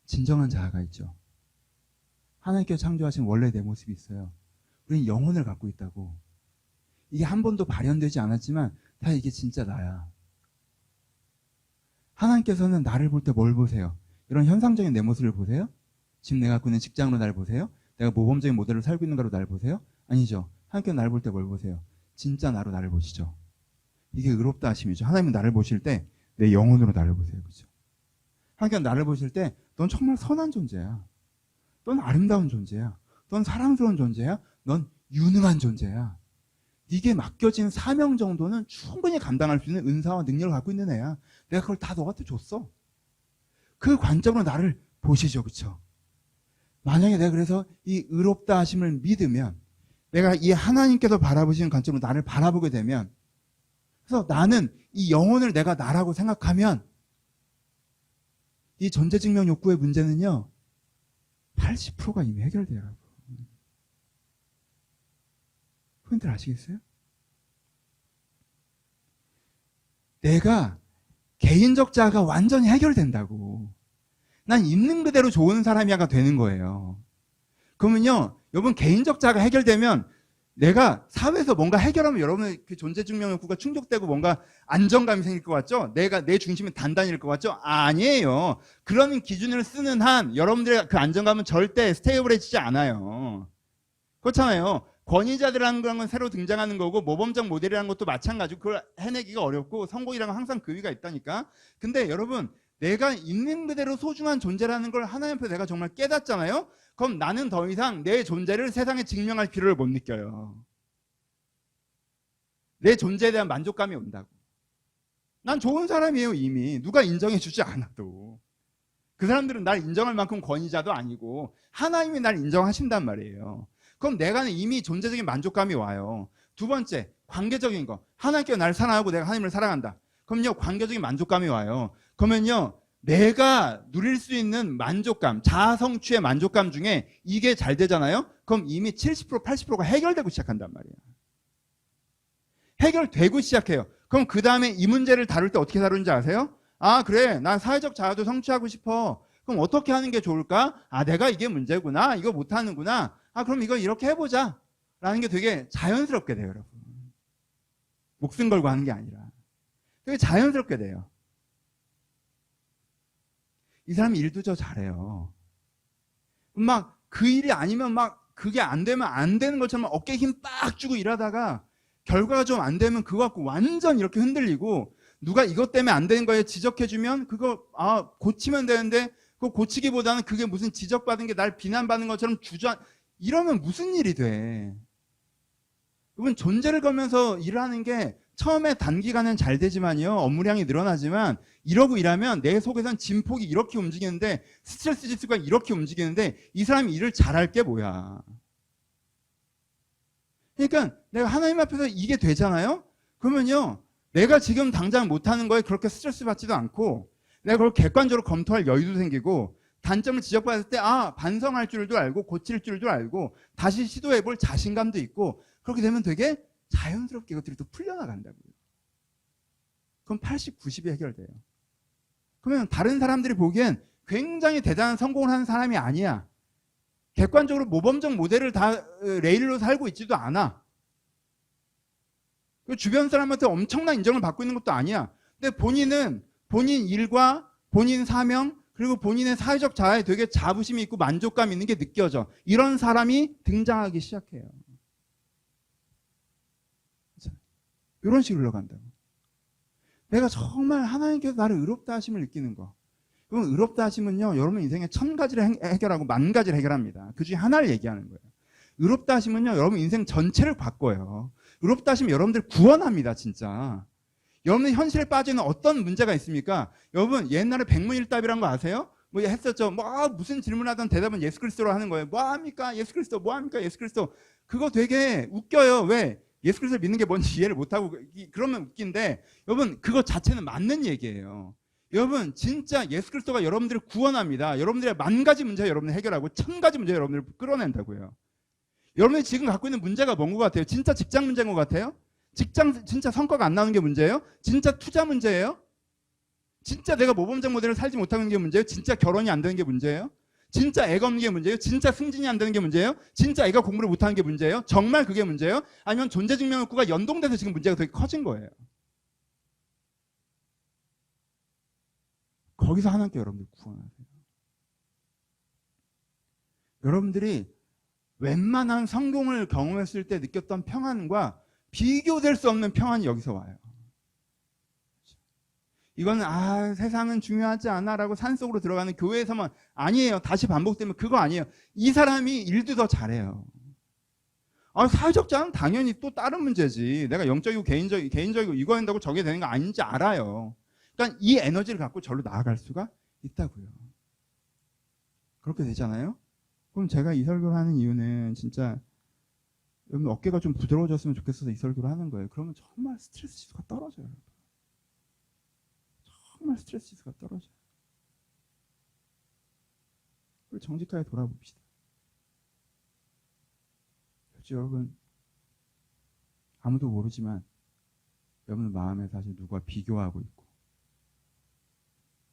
진정한 자아가 있죠. 하나님께서 창조하신 원래 내 모습이 있어요. 우리는 영혼을 갖고 있다고. 이게 한 번도 발현되지 않았지만 다 이게 진짜 나야. 하나님께서는 나를 볼 때 뭘 보세요? 이런 현상적인 내 모습을 보세요? 지금 내가 갖고 있는 직장으로 날 보세요? 내가 모범적인 모델로 살고 있는 거로 날 보세요? 아니죠. 하나님께서 나를 볼 때 뭘 보세요? 진짜 나로 나를 보시죠. 이게 의롭다 하심이죠. 하나님은 나를 보실 때 내 영혼으로 나를 보세요. 그렇죠? 하나님께서 나를 보실 때 넌 정말 선한 존재야. 넌 아름다운 존재야. 넌 사랑스러운 존재야. 넌 유능한 존재야. 네게 맡겨진 사명 정도는 충분히 감당할 수 있는 은사와 능력을 갖고 있는 애야. 내가 그걸 다 너한테 줬어. 그 관점으로 나를 보시죠. 그렇죠? 만약에 내가 그래서 이 의롭다 하심을 믿으면, 내가 이 하나님께서 바라보시는 관점으로 나를 바라보게 되면, 그래서 나는 이 영혼을 내가 나라고 생각하면 이 존재증명 욕구의 문제는요, 80%가 이미 해결돼요, 여러분. 포인트를 아시겠어요? 내가 개인적 자아가 완전히 해결된다고. 난 있는 그대로 좋은 사람이야가 되는 거예요. 그러면요, 여러분 개인적 자아가 해결되면 내가 사회에서 뭔가 해결하면 여러분의 그 존재증명 욕구가 충족되고 뭔가 안정감이 생길 것 같죠? 내 중심이 단단해질 것 같죠? 아니에요. 그런 기준을 쓰는 한 여러분들의 그 안정감은 절대 스테이블해지지 않아요. 그렇잖아요. 권위자들이라는 건 새로 등장하는 거고 모범적 모델이라는 것도 마찬가지고 그걸 해내기가 어렵고 성공이라는 건 항상 그 위가 있다니까. 근데 여러분 내가 있는 그대로 소중한 존재라는 걸 하나님 앞에 내가 정말 깨닫잖아요. 그럼 나는 더 이상 내 존재를 세상에 증명할 필요를 못 느껴요. 내 존재에 대한 만족감이 온다고. 난 좋은 사람이에요. 이미 누가 인정해 주지 않아도. 그 사람들은 날 인정할 만큼 권위자도 아니고 하나님이 날 인정하신단 말이에요. 그럼 내가 이미 존재적인 만족감이 와요. 두 번째, 관계적인 거. 하나님께서 나를 사랑하고 내가 하나님을 사랑한다. 그럼요, 관계적인 만족감이 와요. 그러면요, 내가 누릴 수 있는 만족감, 자아 성취의 만족감 중에 이게 잘 되잖아요? 그럼 이미 70%, 80%가 해결되고 시작한단 말이에요. 해결되고 시작해요. 그럼 그 다음에 이 문제를 다룰 때 어떻게 다루는지 아세요? 아, 그래. 난 사회적 자아도 성취하고 싶어. 그럼 어떻게 하는 게 좋을까? 아, 내가 이게 문제구나. 이거 못하는구나. 아, 그럼 이거 이렇게 해보자. 라는 게 되게 자연스럽게 돼요, 여러분. 목숨 걸고 하는 게 아니라. 되게 자연스럽게 돼요. 이 사람이 일도 저 잘해요. 막 그 일이 아니면 막 그게 안 되면 안 되는 것처럼 어깨에 힘 빡 주고 일하다가 결과가 좀 안 되면 그거 갖고 완전 이렇게 흔들리고 누가 이것 때문에 안 되는 거에 지적해주면 그거 고치면 되는데 그거 고치기보다는 그게 무슨 지적받은 게 날 비난받는 것처럼 이러면 무슨 일이 돼. 여러분 존재를 걸면서 일하는 게 처음에 단기간은 잘 되지만요. 업무량이 늘어나지만 이러고 일하면 내 속에선 진폭이 이렇게 움직이는데 스트레스 지수가 이렇게 움직이는데 이 사람이 일을 잘할 게 뭐야. 그러니까 내가 하나님 앞에서 이게 되잖아요. 그러면요. 내가 지금 당장 못하는 거에 그렇게 스트레스 받지도 않고 내가 그걸 객관적으로 검토할 여유도 생기고 단점을 지적받았을 때 반성할 줄도 알고 고칠 줄도 알고 다시 시도해볼 자신감도 있고 그렇게 되면 되게 자연스럽게 이것들이 또 풀려나간다고요. 그럼 80, 90이 해결돼요. 그러면 다른 사람들이 보기엔 굉장히 대단한 성공을 하는 사람이 아니야. 객관적으로 모범적 모델을 다 레일로 살고 있지도 않아. 주변 사람한테 엄청난 인정을 받고 있는 것도 아니야. 근데 본인은 본인 일과 본인 사명 그리고 본인의 사회적 자아에 되게 자부심이 있고 만족감 있는 게 느껴져. 이런 사람이 등장하기 시작해요. 이런 식으로 흘러간다고. 내가 정말 하나님께서 나를 의롭다 하심을 느끼는 거. 그럼 의롭다 하심은요, 여러분 인생에 1000가지를 해결하고 10,000가지를 해결합니다. 그 중에 하나를 얘기하는 거예요. 의롭다 하심은요, 여러분 인생 전체를 바꿔요. 의롭다 하시면 여러분들 구원합니다, 진짜. 여러분 현실에 빠지는 어떤 문제가 있습니까? 여러분 옛날에 백문일답이란 거 아세요? 뭐 했었죠. 무슨 질문하던 대답은 예수 그리스도로 하는 거예요. 뭐 합니까? 예수 그리스도. 뭐 합니까? 예수 그리스도. 그거 되게 웃겨요. 왜? 예수 그리스도를 믿는 게 뭔지 이해를 못하고 그러면 웃긴데 여러분 그거 자체는 맞는 얘기예요. 여러분 진짜 예수 그리스도가 여러분들을 구원합니다. 여러분들의 10,000가지 문제 여러분들 해결하고 1000가지 문제 여러분들을 끌어낸다고요. 여러분이 지금 갖고 있는 문제가 뭔 것 같아요? 진짜 직장 문제인 것 같아요? 직장 진짜 성과가 안 나오는 게 문제예요? 진짜 투자 문제예요? 진짜 내가 모범적 모델을 살지 못하는 게 문제예요? 진짜 결혼이 안 되는 게 문제예요? 진짜 애가 없는 게 문제예요? 진짜 승진이 안 되는 게 문제예요? 진짜 애가 공부를 못하는 게 문제예요? 정말 그게 문제예요? 아니면 존재증명 욕구가 연동돼서 지금 문제가 되게 커진 거예요? 거기서 하나님께 여러분들 구원하세요. 여러분들이 웬만한 성공을 경험했을 때 느꼈던 평안과 비교될 수 없는 평안이 여기서 와요. 이거는 세상은 중요하지 않아 라고 산속으로 들어가는 교회에서만 아니에요. 다시 반복되면 그거 아니에요. 이 사람이 일도 더 잘해요. 사회적 자는 당연히 또 다른 문제지. 내가 영적이고 개인적이고 이거 한다고 저게 되는 거 아닌지 알아요. 그러니까 이 에너지를 갖고 절로 나아갈 수가 있다고요. 그렇게 되잖아요. 그럼 제가 이 설교를 하는 이유는 진짜 여러분 어깨가 좀 부드러워졌으면 좋겠어서 이 설교를 하는 거예요. 그러면 정말 스트레스 지수가 떨어져요. 정말 스트레스 지수가 떨어져요. 우리 정직하게 돌아봅시다. 그렇죠, 여러분. 아무도 모르지만 여러분 마음에 사실 누가 비교하고 있고,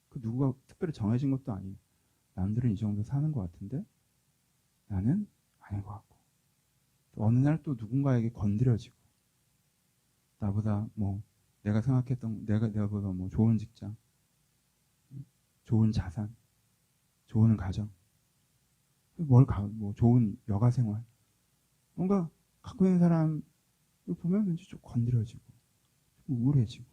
그 누구가 특별히 정해진 것도 아니에요. 남들은 이 정도 사는 것 같은데 나는 아닌 것 같고, 또 어느 날 또 누군가에게 건드려지고, 나보다 뭐 내가 생각했던 내가보다 뭐 좋은 직장, 좋은 자산, 좋은 가정, 뭐 좋은 여가 생활, 뭔가 갖고 있는 사람을 보면 왠지 좀 건드려지고, 좀 우울해지고,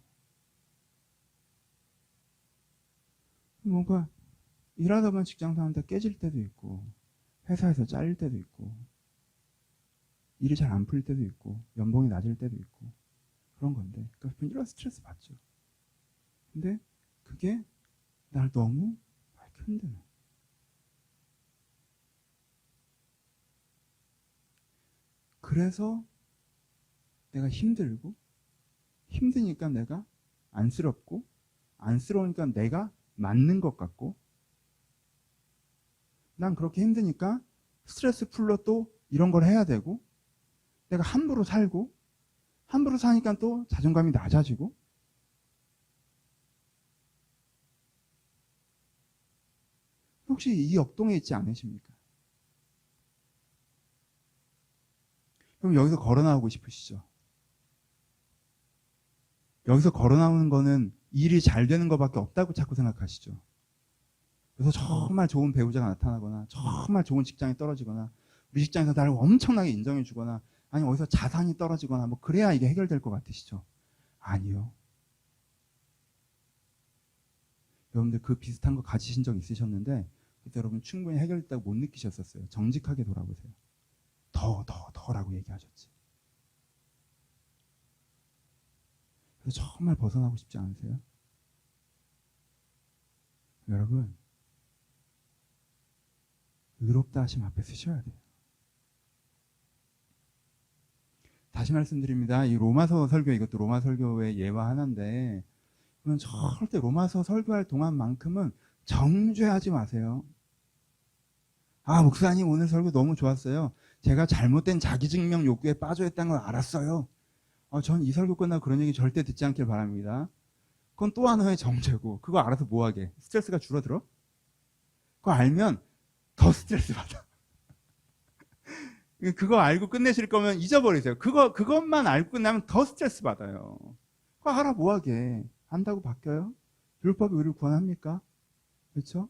뭔가 일하다 보면 직장 사는데 깨질 때도 있고, 회사에서 잘릴 때도 있고, 일이 잘 안 풀릴 때도 있고, 연봉이 낮을 때도 있고, 그런 건데, 그러니까 이런 스트레스 받죠. 근데 그게 날 너무 흔드는. 그래서 내가 힘들고, 힘드니까 내가 안쓰럽고, 안쓰러우니까 내가 맞는 것 같고, 난 그렇게 힘드니까 스트레스 풀러 또 이런 걸 해야 되고, 내가 함부로 살고, 함부로 사니까 또 자존감이 낮아지고, 혹시 이 역동에 있지 않으십니까? 그럼 여기서 걸어 나오고 싶으시죠? 여기서 걸어 나오는 거는 일이 잘 되는 것밖에 없다고 자꾸 생각하시죠? 그래서 정말 좋은 배우자가 나타나거나, 정말 좋은 직장이 떨어지거나, 우리 직장에서 나를 엄청나게 인정해 주거나, 아니 어디서 자산이 떨어지거나, 뭐 그래야 이게 해결될 것 같으시죠? 아니요. 여러분들 그 비슷한 거 가지신 적 있으셨는데, 그때 여러분 충분히 해결됐다고 못 느끼셨었어요. 정직하게 돌아보세요. 더라고 얘기하셨지. 그래서 정말 벗어나고 싶지 않으세요? 여러분, 의롭다 하심 앞에 서셔야 돼요. 다시 말씀드립니다. 이 로마서 설교, 이것도 로마 설교의 예와 하나인데, 그러면 절대 로마서 설교할 동안만큼은 정죄하지 마세요. 아, 목사님 오늘 설교 너무 좋았어요. 제가 잘못된 자기증명 욕구에 빠져 있다는 걸 알았어요. 전 이 설교 끝나고 그런 얘기 절대 듣지 않길 바랍니다. 그건 또 하나의 정죄고, 그거 알아서 뭐하게? 스트레스가 줄어들어? 그거 알면 더 스트레스 받아. 그거 알고 끝내실 거면 잊어버리세요. 그것만 알고 끝나면 더 스트레스 받아요. 그거 알아 뭐하게? 안다고 바뀌어요? 율법이 우리를 구원합니까? 그렇죠?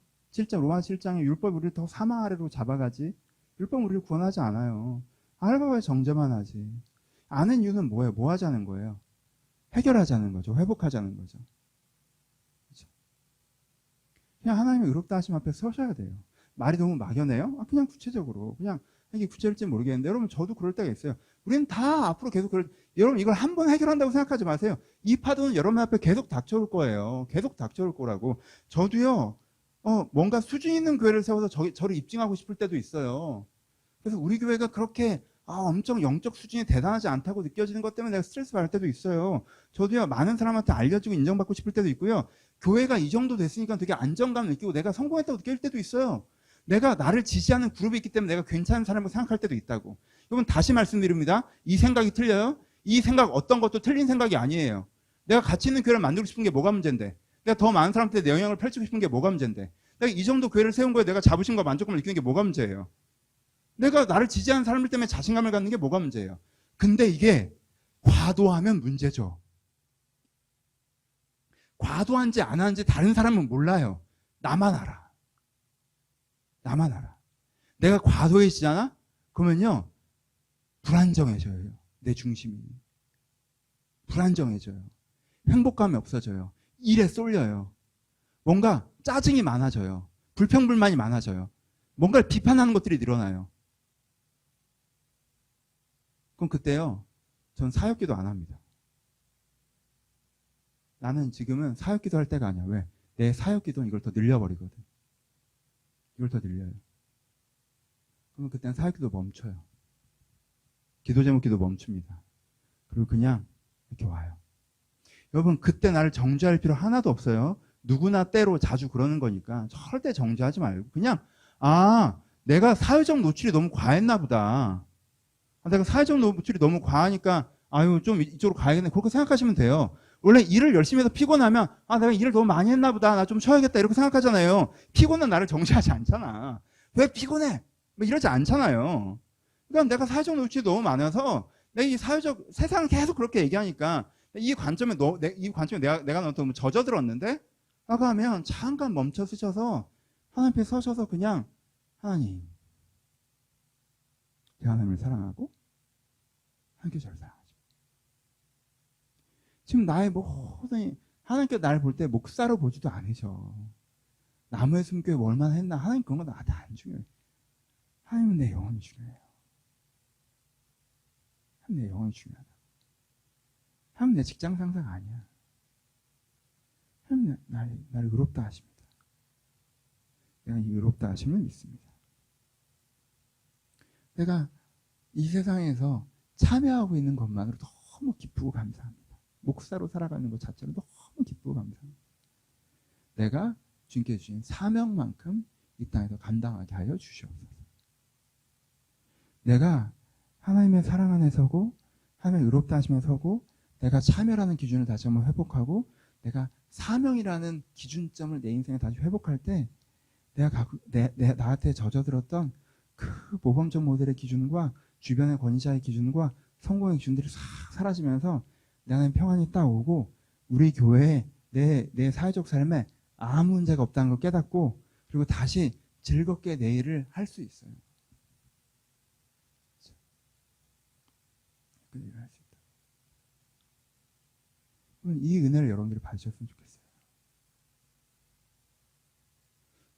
로마 7장에 율법이 우리를 더 사망 아래로 잡아가지, 율법은 우리를 구원하지 않아요. 알아봐야 정죄만 하지. 아는 이유는 뭐예요? 뭐 하자는 거예요? 해결하자는 거죠. 회복하자는 거죠. 그렇죠? 그냥 하나님의 의롭다 하심 앞에 서셔야 돼요. 말이 너무 막연해요? 그냥 구체적으로, 그냥 이게 구체일지 모르겠는데, 여러분 저도 그럴 때가 있어요. 우리는 다 앞으로 계속 여러분 이걸 한 번 해결한다고 생각하지 마세요. 이 파도는 여러분 앞에 계속 닥쳐올 거예요. 계속 닥쳐올 거라고. 저도요, 뭔가 수준 있는 교회를 세워서 저를 입증하고 싶을 때도 있어요. 그래서 우리 교회가 그렇게 엄청 영적 수준이 대단하지 않다고 느껴지는 것 때문에 내가 스트레스 받을 때도 있어요. 저도요, 많은 사람한테 알려지고 인정받고 싶을 때도 있고요. 교회가 이 정도 됐으니까 되게 안정감 느끼고 내가 성공했다고 느낄 때도 있어요. 내가 나를 지지하는 그룹이 있기 때문에 내가 괜찮은 사람으로 생각할 때도 있다고. 여러분 다시 말씀드립니다. 이 생각이 틀려요? 이 생각 어떤 것도 틀린 생각이 아니에요. 내가 가치 있는 교회를 만들고 싶은 게 뭐가 문제인데, 내가 더 많은 사람한테 내 영향을 펼치고 싶은 게 뭐가 문제인데, 내가 이 정도 교회를 세운 거에 내가 자부심과 만족감을 느끼는 게 뭐가 문제예요? 내가 나를 지지하는 사람들 때문에 자신감을 갖는 게 뭐가 문제예요? 근데 이게 과도하면 문제죠. 과도한지 안 하는지 다른 사람은 몰라요. 나만 알아. 나만 알아. 내가 과도해지잖아? 그러면요, 불안정해져요. 내 중심이. 불안정해져요. 행복감이 없어져요. 일에 쏠려요. 뭔가 짜증이 많아져요. 불평불만이 많아져요. 뭔가를 비판하는 것들이 늘어나요. 그럼 그때요, 전 사역기도 안 합니다. 나는 지금은 사역기도 할 때가 아니야. 왜? 내 사역기도는 이걸 더 늘려버리거든. 이걸 더 늘려요. 그러면 그때는 사역기도 멈춰요. 기도 제목기도 멈춥니다. 그리고 그냥 이렇게 와요. 여러분 그때 나를 정죄할 필요 하나도 없어요. 누구나 때로 자주 그러는 거니까 절대 정죄하지 말고 그냥 아, 내가 사회적 노출이 너무 과했나 보다. 내가 사회적 노출이 너무 과하니까 아유 좀 이쪽으로 가야겠네. 그렇게 생각하시면 돼요. 원래 일을 열심히 해서 피곤하면 내가 일을 너무 많이 했나 보다. 나 좀 쉬어야겠다. 이렇게 생각하잖아요. 피곤은 나를 정지하지 않잖아. 왜 피곤해? 뭐 이러지 않잖아요. 그러니까 내가 사회적 노출이 너무 많아서 내가 이 사회적 세상을 계속 그렇게 얘기하니까 이 관점에 내가 너무 젖어들었는데 나가면 잠깐 멈춰 서셔서 하나님 앞에 서셔서 그냥 하나님 제가 하나님을 사랑하고 하나님께 저를 사랑하죠. 지금 나의 모든 하나님께 나를 볼 때 목사로 보지도 않으셔. 나무에 숨겨 얼마나 했나 하나님 그런 거 나한테 안 중요해. 하나님은 내 영혼이 중요해요. 하나님 내 영혼이 중요하다. 하나님 내 직장 상사가 아니야. 하나님 나를 의롭다 하십니다. 내가 이 의롭다 하심을 믿습니다. 내가 이 세상에서 참여하고 있는 것만으로 너무 기쁘고 감사합니다. 목사로 살아가는 것 자체로 너무 기쁘고 감사합니다. 내가 주님께 주신 사명만큼 이 땅에서 감당하게 하여 주시옵소서. 내가 하나님의 사랑 안에 서고 하나님의 의롭다 하심에 서고 내가 참여라는 기준을 다시 한번 회복하고 내가 사명이라는 기준점을 내 인생에 다시 회복할 때 내가 나한테 젖어들었던 그 모범적 모델의 기준과 주변의 권위자의 기준과 성공의 기준들이 싹 사라지면서 내 안에 평안이 딱 오고 우리 교회에 내 사회적 삶에 아무 문제가 없다는 걸 깨닫고 그리고 다시 즐겁게 내 일을 할 수 있어요. 그 일을 할 수 있다. 이 은혜를 여러분들이 받으셨으면 좋겠어요.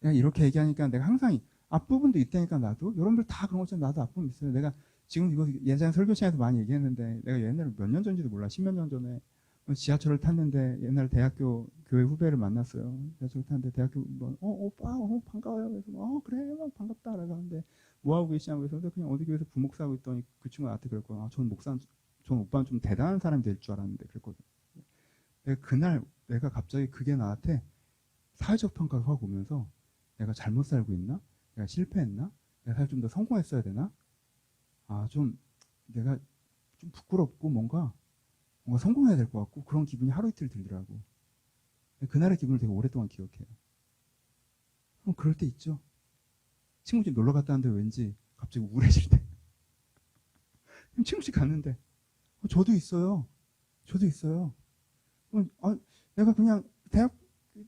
내가 이렇게 얘기하니까 내가 항상 앞부분도 있다니까 나도 여러분들 다 그런 것처럼 나도 앞부분 있어요. 내가 지금 이거 예전에 설교 시간에서 많이 얘기했는데 내가 옛날에 몇 년 전인지도 몰라. 10몇 년 전에 지하철을 탔는데 옛날 대학교 교회 후배를 만났어요. 지하철을 탔는데 대학교 오빠 반가워요. 그래서 그래 막 반갑다 라고 하는데 뭐 하고 계시냐고 해서 그냥 어디 교회에서 부목사하고 있더니 그 친구가 나한테 그랬고 전 오빠는 좀 대단한 사람이 될 줄 알았는데 그랬거든. 그날 내가 갑자기 그게 나한테 사회적 평가가 확 오면서 내가 잘못 살고 있나? 내가 실패했나? 내가 사실 좀 더 성공했어야 되나? 내가 좀 부끄럽고 뭔가 성공해야 될 것 같고 그런 기분이 하루 이틀 들더라고. 그날의 기분을 되게 오랫동안 기억해요. 그럴 때 있죠. 친구 집 놀러 갔다 왔는데 왠지 갑자기 우울해질 때. 친구 집 갔는데 저도 있어요. 내가 그냥 대학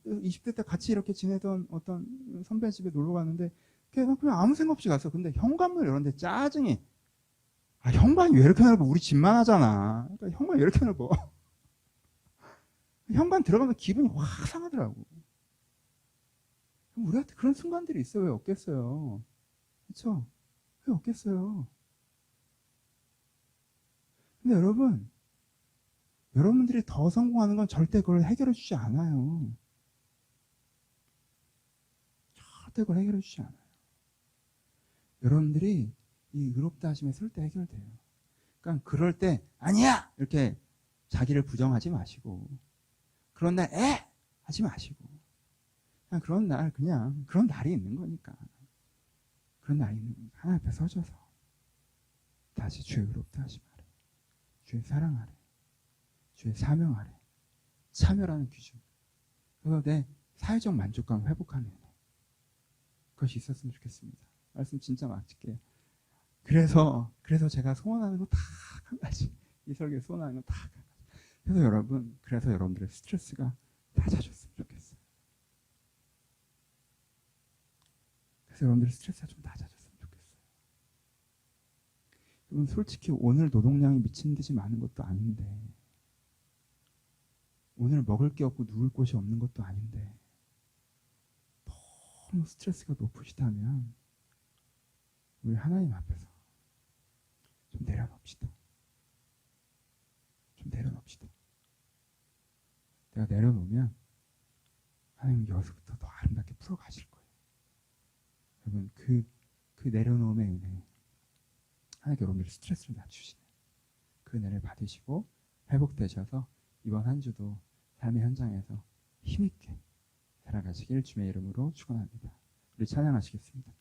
20대 때 같이 이렇게 지내던 어떤 선배 집에 놀러 갔는데 그냥 아무 생각 없이 갔어. 근데 현관문 이런 데 짜증이 현관이 왜 이렇게 넓어? 우리 집만 하잖아. 그러니까 현관이 왜 이렇게 넓어? 현관 들어가면 기분이 확 상하더라고. 우리한테 그런 순간들이 있어요. 왜 없겠어요? 그렇죠? 왜 없겠어요? 근데 여러분들이 더 성공하는 건 절대 그걸 해결해 주지 않아요. 절대 그걸 해결해 주지 않아요. 여러분들이 이 의롭다 하심에 설 때 해결돼요. 그러니까 그럴 때 아니야! 이렇게 자기를 부정하지 마시고 그런 날 하지 마시고 그냥 그런 날이 있는 거니까 그런 날이 있는 거니까 하나님 앞에 서셔서 다시 주의 의롭다 하심 아래 주의 사랑 아래 주의 사명 아래 참여라는 기준 그래서 내 사회적 만족감을 회복하는 은혜 그것이 있었으면 좋겠습니다. 말씀 진짜 마칠게요. 그래서 제가 소원하는 거 다 한 가지 이 설교에 소원하는 거 다 한 가지 그래서 여러분들의 스트레스가 낮아졌으면 좋겠어요. 그래서 여러분들의 스트레스가 좀 낮아졌으면 좋겠어요. 여러분 솔직히 오늘 노동량이 미친 듯이 많은 것도 아닌데 오늘 먹을 게 없고 누울 곳이 없는 것도 아닌데 너무 스트레스가 높으시다면 우리 하나님 앞에서 좀 내려놓읍시다. 내가 내려놓으면 하나님 여기서부터 더 아름답게 풀어가실 거예요. 여러분 그 내려놓음의 은혜 하나님께 여러분들의 스트레스를 낮추시는 그 은혜를 받으시고 회복되셔서 이번 한 주도 삶의 현장에서 힘있게 살아가시길 주의 이름으로 축원합니다. 우리 찬양하시겠습니다.